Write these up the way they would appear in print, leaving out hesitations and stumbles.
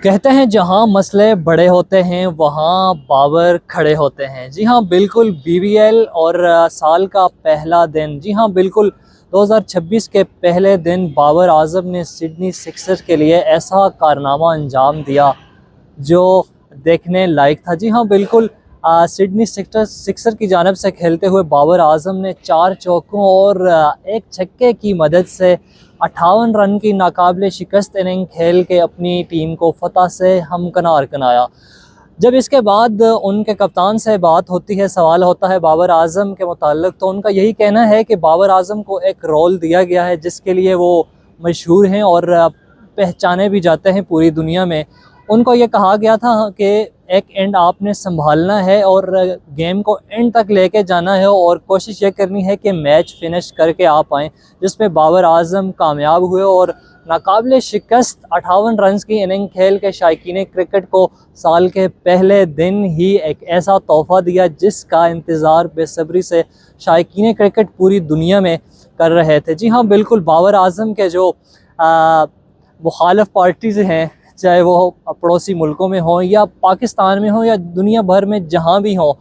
कहते हैं जहां मसले बड़े होते हैं वहां बाबर खड़े होते हैं। जी हाँ बिल्कुल, बीबीएल और साल का पहला दिन। जी हाँ बिल्कुल, 2026 के पहले दिन बाबर आजम ने सिडनी सिक्सर्स के लिए ऐसा कारनामा अंजाम दिया जो देखने लायक था। जी हाँ बिल्कुल, सिडनी सिक्सर की जानिब से खेलते हुए बाबर आजम ने 4 चौकों और एक छक्के की मदद से 58 रन की नाकाबिले शिकस्त इनिंग खेल के अपनी टीम को फतह से हमकिनार कराया। जब इसके बाद उनके कप्तान से बात होती है, सवाल होता है बाबर आजम के मुताल्लिक, तो उनका यही कहना है कि बाबर आजम को एक रोल दिया गया है जिसके लिए वो मशहूर हैं और पहचाने भी जाते हैं पूरी दुनिया में। उनको ये कहा गया था कि एक एंड आपने संभालना है और गेम को एंड तक लेके जाना है और कोशिश ये करनी है कि मैच फिनिश करके आप आएँ, जिसमें बाबर आजम कामयाब हुए और नाकाबिले शिकस्त 58 रन की इनिंग खेल के शायकीन क्रिकेट को साल के पहले दिन ही एक ऐसा तोहफ़ा दिया जिसका इंतज़ार बेसब्री से शायकीन क्रिकेट पूरी दुनिया में कर रहे थे। जी हाँ बिल्कुल, बाबर आजम के जो मुखालिफ पार्टीज़ हैं, चाहे वो पड़ोसी मुल्कों में हों या पाकिस्तान में हों या दुनिया भर में जहाँ भी हों,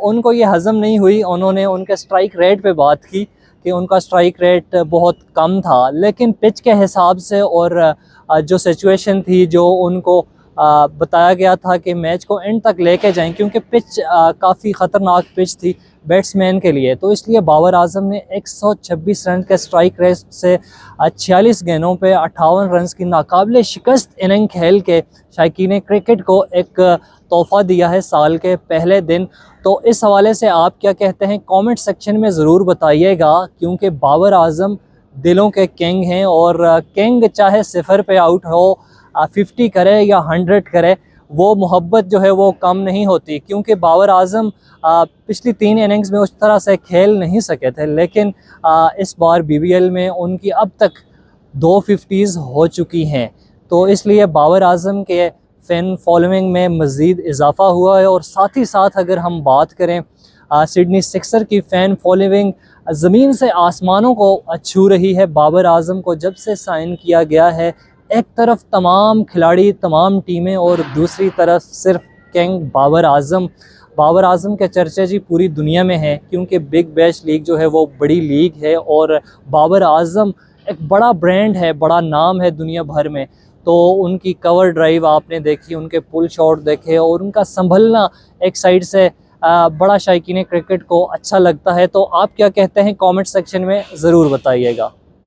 उनको ये हज़म नहीं हुई। उन्होंने उनके स्ट्राइक रेट पे बात की कि उनका स्ट्राइक रेट बहुत कम था, लेकिन पिच के हिसाब से और जो सिचुएशन थी, जो उनको बताया गया था कि मैच को एंड तक लेके जाएं, क्योंकि पिच काफ़ी ख़तरनाक पिच थी बैट्समैन के लिए, तो इसलिए बाबर आजम ने 126 रन के स्ट्राइक रेट से 46 गेंदों पे 58 रन की नाकाबिले शिकस्त इनिंग खेल के शायकीन क्रिकेट को एक तोहफ़ा दिया है साल के पहले दिन। तो इस हवाले से आप क्या कहते हैं, कमेंट सेक्शन में ज़रूर बताइएगा, क्योंकि बाबर आजम दिलों के किंग हैं और किंग चाहे 0 पे आउट हो, 50 करे या 100 करे, वो मोहब्बत जो है वो कम नहीं होती। क्योंकि बाबर आजम पिछली 3 इनिंग्स में उस तरह से खेल नहीं सके थे, लेकिन इस बार बीबीएल में उनकी अब तक 2 50s हो चुकी हैं, तो इसलिए बाबर आजम के फ़ैन फॉलोइंग में मज़ीद इजाफ़ा हुआ है। और साथ ही साथ अगर हम बात करें सिडनी सिक्सर की फ़ैन फॉलोइंग ज़मीन से आसमानों को छू रही है। बाबर आजम को जब से साइन किया गया है, एक तरफ तमाम खिलाड़ी, तमाम टीमें और दूसरी तरफ सिर्फ किंग बाबर आजम। बाबर आजम के चर्चे जी पूरी दुनिया में हैं, क्योंकि बिग बैश लीग जो है वो बड़ी लीग है और बाबर आजम एक बड़ा ब्रांड है, बड़ा नाम है दुनिया भर में। तो उनकी कवर ड्राइव आपने देखी, उनके पुल शॉट देखे और उनका संभलना एक साइड से बड़ा शायकीन क्रिकेट को अच्छा लगता है। तो आप क्या कहते हैं, कमेंट सेक्शन में ज़रूर बताइएगा।